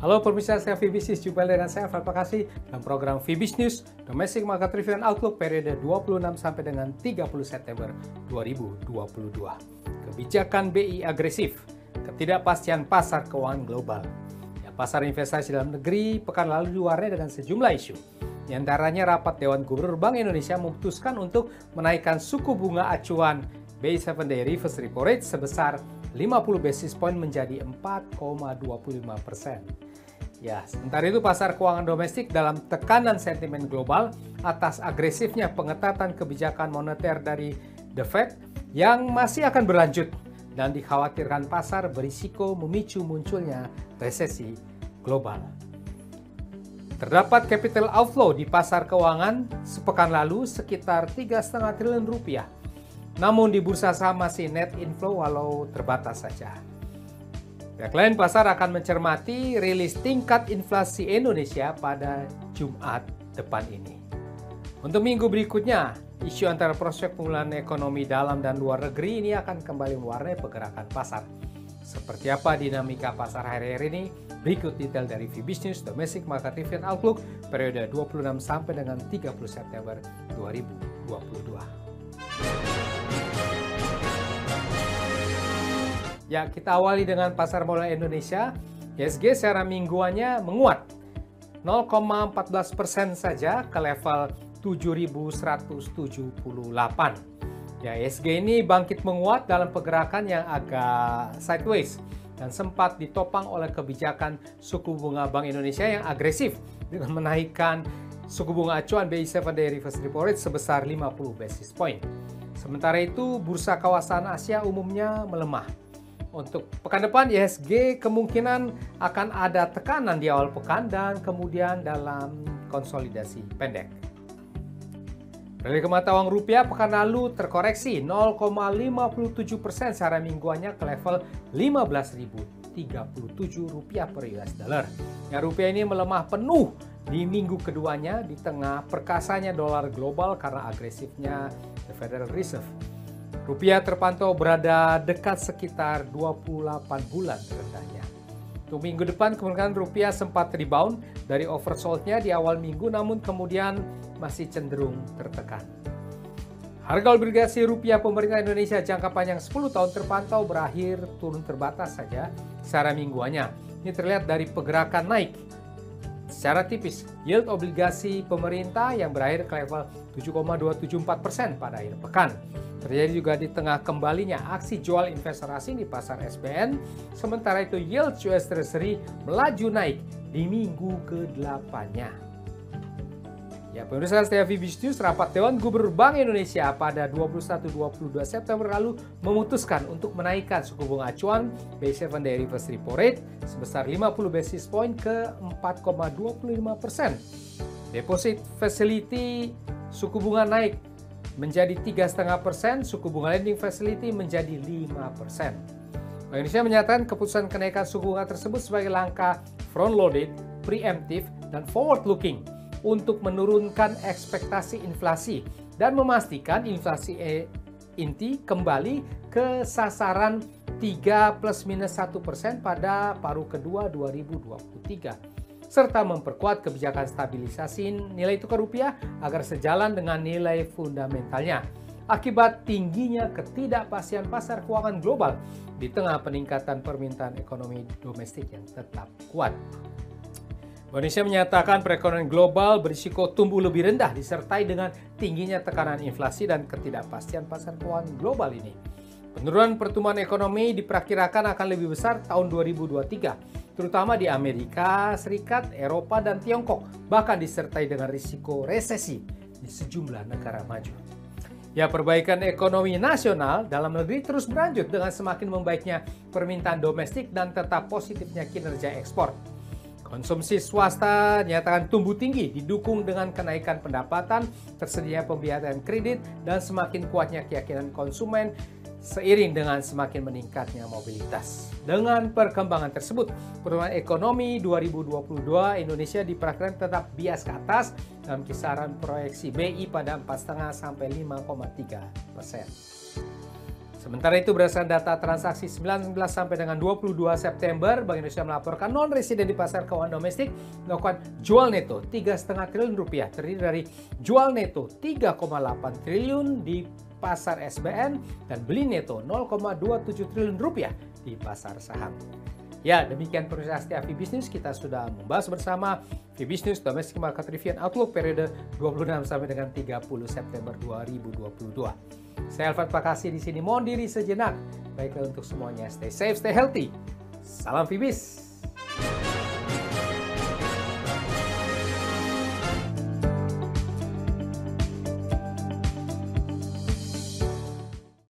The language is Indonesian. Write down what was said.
Halo pemirsa, saya Fibisnis, jumpa dengan saya Alfa Pakasi dalam program Fibis News Domestic Market Review and Outlook periode 26 sampai dengan 30 September 2022. Kebijakan BI agresif, ketidakpastian pasar keuangan global. Ya, pasar investasi dalam negeri pekan lalu diwarnai dengan sejumlah isu. Di antaranya rapat Dewan Gubernur Bank Indonesia memutuskan untuk menaikkan suku bunga acuan BI 7-day reverse repo rate sebesar 50 basis point menjadi 4,25%. Ya, sementara itu pasar keuangan domestik dalam tekanan sentimen global atas agresifnya pengetatan kebijakan moneter dari The Fed yang masih akan berlanjut dan dikhawatirkan pasar berisiko memicu munculnya resesi global. Terdapat capital outflow di pasar keuangan sepekan lalu sekitar 3,5 triliun rupiah. Namun di bursa saham masih net inflow walau terbatas saja. Pihak lain pasar akan mencermati rilis tingkat inflasi Indonesia pada Jumat depan ini. Untuk minggu berikutnya, isu antara prospek pemulihan ekonomi dalam dan luar negeri ini akan kembali mewarnai pergerakan pasar. Seperti apa dinamika pasar hari-hari ini? Berikut detail dari Fibis News Domestic Market Review and Outlook periode 26 sampai dengan 30 September 2022. Ya, kita awali dengan pasar modal Indonesia. IHSG secara mingguannya menguat 0,14% saja ke level 7.178. Ya, IHSG ini bangkit menguat dalam pergerakan yang agak sideways dan sempat ditopang oleh kebijakan suku bunga Bank Indonesia yang agresif dengan menaikkan suku bunga acuan BI 7-day reverse repo rate sebesar 50 basis point. Sementara itu, bursa kawasan Asia umumnya melemah. Untuk pekan depan, IHSG kemungkinan akan ada tekanan di awal pekan dan kemudian dalam konsolidasi pendek. Nilai mata uang rupiah pekan lalu terkoreksi 0,57% secara mingguannya ke level 15.037 rupiah per US dollar. Ya, rupiah ini melemah penuh di minggu keduanya di tengah perkasanya dolar global karena agresifnya The Federal Reserve. Rupiah terpantau berada dekat sekitar 28 bulan terendahnya. Untuk minggu depan kemungkinan rupiah sempat rebound dari oversold-nya di awal minggu namun kemudian masih cenderung tertekan. Harga obligasi rupiah pemerintah Indonesia jangka panjang 10 tahun terpantau berakhir turun terbatas saja secara mingguannya. Ini terlihat dari pergerakan naik. Secara tipis, yield obligasi pemerintah yang berakhir ke level 7,274% pada akhir pekan. Terjadi juga di tengah kembalinya aksi jual investor asing di pasar SBN, sementara itu yield US Treasury melaju naik di minggu ke-8-nya. Ya, pemirsa setia Fibis News, rapat Dewan Gubernur Bank Indonesia pada 21-22 September lalu memutuskan untuk menaikkan suku bunga acuan BI 7-day reverse repo rate sebesar 50 basis point ke 4,25%. Deposit facility suku bunga naik menjadi 3,5%, suku bunga lending facility menjadi 5%. Bank Indonesia menyatakan keputusan kenaikan suku bunga tersebut sebagai langkah front-loaded, preemptive, dan forward-looking untuk menurunkan ekspektasi inflasi dan memastikan inflasi inti kembali ke sasaran 3 ± 1% pada paruh kedua 2023. Serta memperkuat kebijakan stabilisasi nilai tukar rupiah agar sejalan dengan nilai fundamentalnya. Akibat tingginya ketidakpastian pasar keuangan global di tengah peningkatan permintaan ekonomi domestik yang tetap kuat. Indonesia menyatakan perekonomian global berisiko tumbuh lebih rendah disertai dengan tingginya tekanan inflasi dan ketidakpastian pasar keuangan global ini. Penurunan pertumbuhan ekonomi diperkirakan akan lebih besar tahun 2023. Terutama di Amerika Serikat, Eropa, dan Tiongkok, bahkan disertai dengan risiko resesi di sejumlah negara maju. Ya, perbaikan ekonomi nasional dalam negeri terus berlanjut dengan semakin membaiknya permintaan domestik dan tetap positifnya kinerja ekspor. Konsumsi swasta dinyatakan tumbuh tinggi, didukung dengan kenaikan pendapatan, tersedia pembiayaan kredit, dan semakin kuatnya keyakinan konsumen seiring dengan semakin meningkatnya mobilitas. Dengan perkembangan tersebut, pertumbuhan ekonomi 2022 Indonesia diperkirakan tetap bias ke atas dalam kisaran proyeksi BI pada 4,5 sampai 5,3%. Sementara itu, berdasarkan data transaksi 19 sampai dengan 22 September, Bank Indonesia melaporkan non-residen di pasar keuangan domestik melakukan jual neto 3,5 triliun rupiah, terdiri dari jual neto 3,8 triliun di pasar SBN dan beli neto 0,27 triliun rupiah di pasar saham. Ya, demikian pemirsa setia Fibisnews. Kita sudah membahas bersama Fibisnews Domestic Market Review and Outlook periode 26 sampai dengan 30 September 2022. Saya Alfred Pakasi di sini mohon diri sejenak. Baiklah untuk semuanya, stay safe, stay healthy. Salam Fibis.